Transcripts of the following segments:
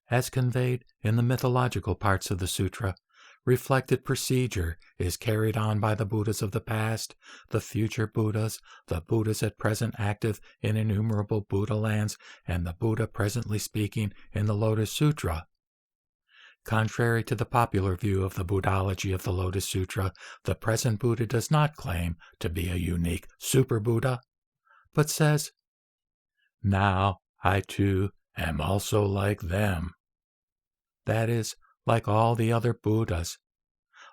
As conveyed in the mythological parts of the sutra, reflected procedure is carried on by the Buddhas of the past, the future Buddhas, the Buddhas at present active in innumerable Buddha lands, and the Buddha presently speaking in the Lotus Sutra. Contrary to the popular view of the Buddhology of the Lotus Sutra, the present Buddha does not claim to be a unique Super Buddha, but says, "Now I too am also like them." That is, like all the other Buddhas.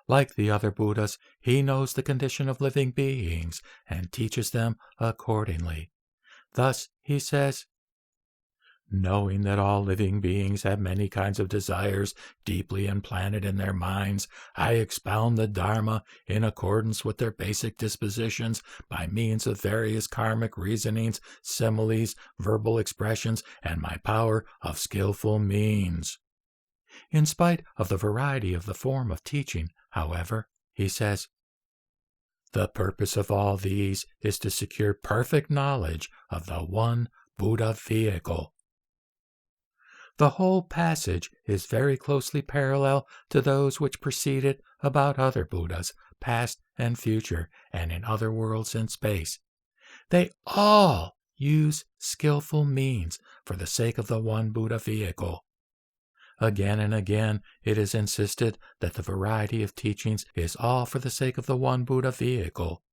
Like the other Buddhas, he knows the condition of living beings and teaches them accordingly. Thus, he says, "Knowing that all living beings have many kinds of desires deeply implanted in their minds, I expound the Dharma in accordance with their basic dispositions by means of various karmic reasonings, similes, verbal expressions, and my power of skillful means." In spite of the variety of the form of teaching, however, he says, "The purpose of all these is to secure perfect knowledge of the one Buddha vehicle." The whole passage is very closely parallel to those which preceded about other Buddhas, past and future, and in other worlds and space. They all use skillful means for the sake of the one Buddha vehicle. Again and again, it is insisted that the variety of teachings is all for the sake of the one Buddha vehicle.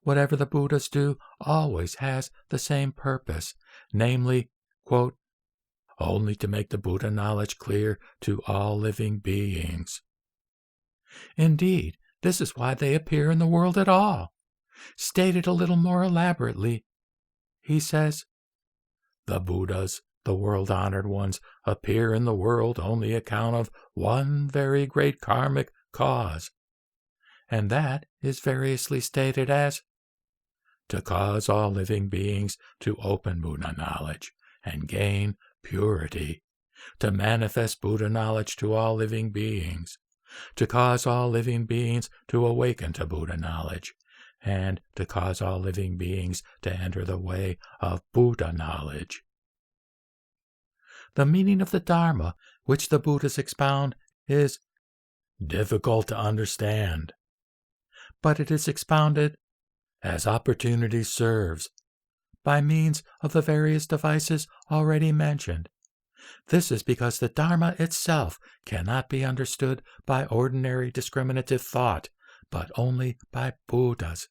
Whatever the Buddhas do always has the same purpose, namely, quote, "only to make the Buddha knowledge clear to all living beings." Indeed, this is why they appear in the world at all. Stated a little more elaborately, he says, "The Buddhas, the world-honored ones, appear in the world only on account of one very great karmic cause, and that is variously stated as to cause all living beings to open Buddha knowledge and gain purity, to manifest Buddha knowledge to all living beings, to cause all living beings to awaken to Buddha knowledge, and to cause all living beings to enter the way of Buddha knowledge." The meaning of the Dharma, which the Buddhas expound, is difficult to understand, but it is expounded as opportunity serves, by means of the various devices already mentioned. This is because the Dharma itself cannot be understood by ordinary discriminative thought, but only by Buddhas.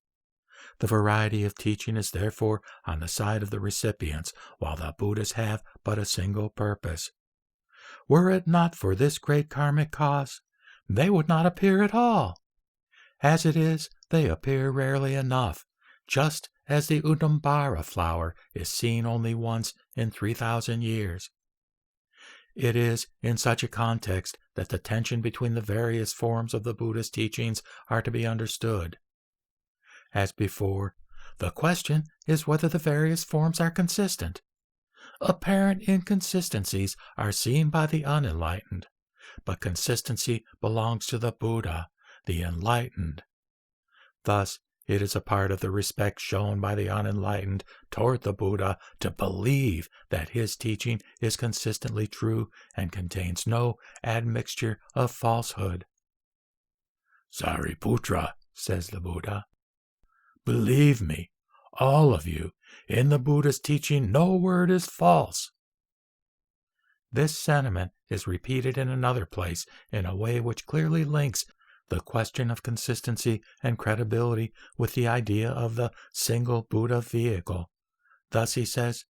The variety of teaching is therefore on the side of the recipients, while the Buddhas have but a single purpose. Were it not for this great karmic cause, they would not appear at all. As it is, they appear rarely enough, just as the Udambara flower is seen only once in 3,000 years. It is in such a context that the tension between the various forms of the Buddha's teachings are to be understood. As before, the question is whether the various forms are consistent. Apparent inconsistencies are seen by the unenlightened, but consistency belongs to the Buddha, the enlightened. Thus, it is a part of the respect shown by the unenlightened toward the Buddha to believe that his teaching is consistently true and contains no admixture of falsehood. "Sariputra," says the Buddha, "believe me, all of you, in the Buddha's teaching no word is false." This sentiment is repeated in another place in a way which clearly links the question of consistency and credibility with the idea of the single Buddha vehicle. Thus he says,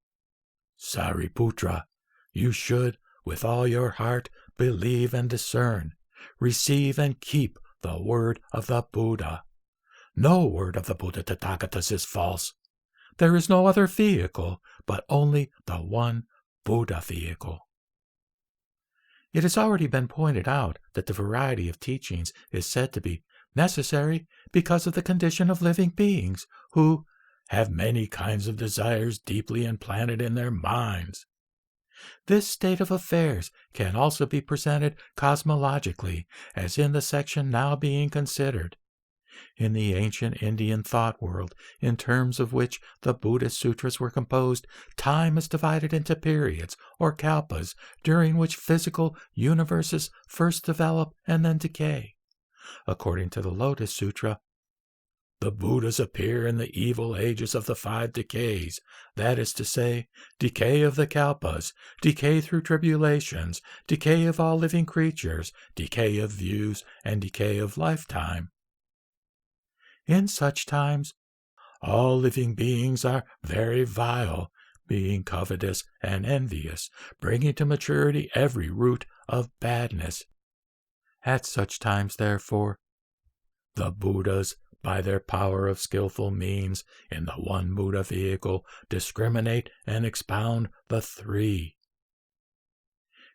"Sariputra, you should, with all your heart, believe and discern, receive and keep the word of the Buddha. No word of the Buddha Tathagatas is false. There is no other vehicle, but only the one Buddha vehicle." It has already been pointed out that the variety of teachings is said to be necessary because of the condition of living beings who have many kinds of desires deeply implanted in their minds. This state of affairs can also be presented cosmologically, as in the section now being considered. In the ancient Indian thought world, in terms of which the Buddhist sutras were composed, time is divided into periods, or kalpas, during which physical universes first develop and then decay. According to the Lotus Sutra, the Buddhas appear in the evil ages of the 5 decays, that is to say, decay of the kalpas, decay through tribulations, decay of all living creatures, decay of views, and decay of lifetime. In such times, all living beings are very vile, being covetous and envious, bringing to maturity every root of badness. At such times, therefore, the Buddhas, by their power of skillful means, in the one Buddha vehicle, discriminate and expound the 3.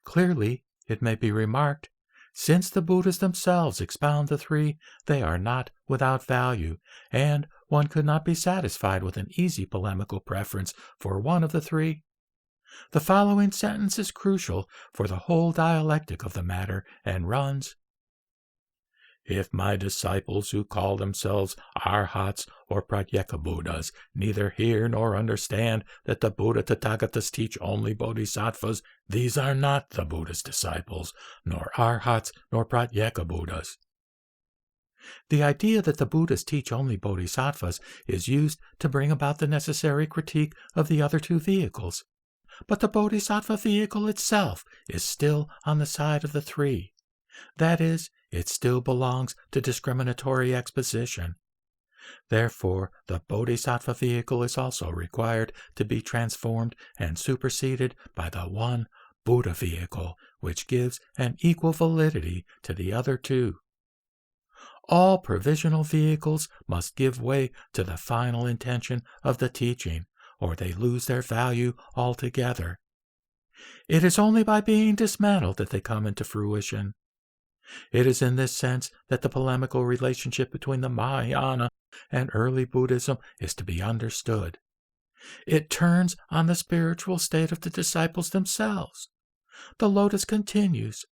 Clearly, it may be remarked, since the Buddhas themselves expound the 3, they are not without value, and one could not be satisfied with an easy polemical preference for one of the 3. The following sentence is crucial for the whole dialectic of the matter, and runs, "If my disciples who call themselves Arhats or Pratyeka Buddhas neither hear nor understand that the Buddha Tathagatas teach only Bodhisattvas, these are not the Buddha's disciples, nor Arhats nor Pratyeka Buddhas." The idea that the Buddhas teach only Bodhisattvas is used to bring about the necessary critique of the other 2 vehicles. But the Bodhisattva vehicle itself is still on the side of the 3. That is, it still belongs to discriminatory exposition. Therefore, the Bodhisattva vehicle is also required to be transformed and superseded by the one Buddha vehicle, which gives an equal validity to the other 2. All provisional vehicles must give way to the final intention of the teaching, or they lose their value altogether. It is only by being dismantled that they come into fruition. It is in this sense that the polemical relationship between the Mahayana and early Buddhism is to be understood. It turns on the spiritual state of the disciples themselves. The Lotus continues,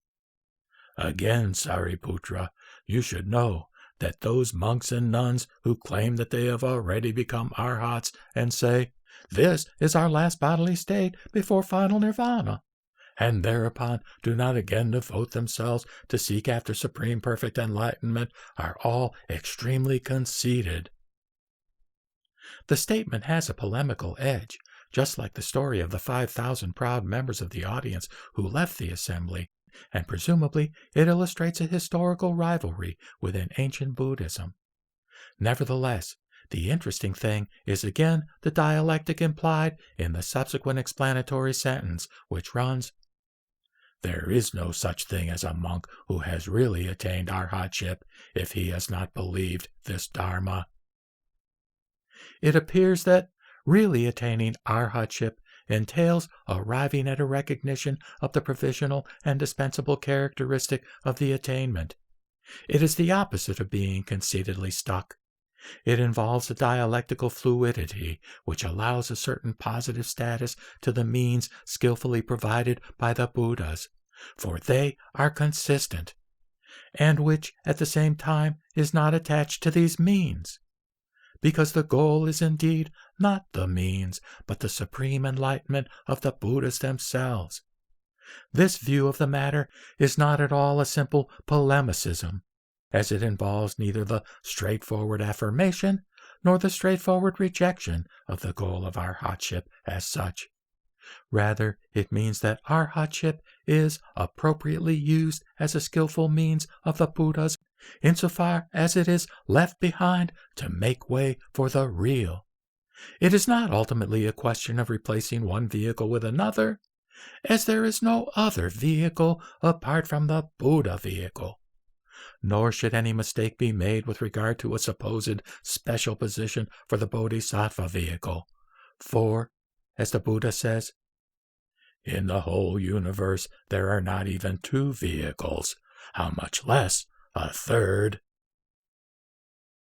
"Again, Sariputra, you should know that those monks and nuns who claim that they have already become arhats and say, 'This is our last bodily state before final nirvana,' and thereupon do not again devote themselves to seek after supreme perfect enlightenment, are all extremely conceited." The statement has a polemical edge, just like the story of the 5,000 proud members of the audience who left the assembly, and presumably it illustrates a historical rivalry within ancient Buddhism. Nevertheless, the interesting thing is again the dialectic implied in the subsequent explanatory sentence, which runs, "There is no such thing as a monk who has really attained arhatship if he has not believed this dharma." It appears that really attaining arhatship entails arriving at a recognition of the provisional and dispensable characteristic of the attainment. It is the opposite of being conceitedly stuck. It involves a dialectical fluidity which allows a certain positive status to the means skillfully provided by the Buddhas, for they are consistent, and which at the same time is not attached to these means, because the goal is indeed not the means, but the supreme enlightenment of the Buddhas themselves. This view of the matter is not at all a simple polemicism, as it involves neither the straightforward affirmation nor the straightforward rejection of the goal of arhatship as such. Rather, it means that arhatship is appropriately used as a skillful means of the Buddhas, insofar as it is left behind to make way for the real. It is not ultimately a question of replacing one vehicle with another, as there is no other vehicle apart from the Buddha vehicle. Nor should any mistake be made with regard to a supposed special position for the Bodhisattva vehicle. For, as the Buddha says, "In the whole universe there are not even 2 vehicles, how much less a 3rd?"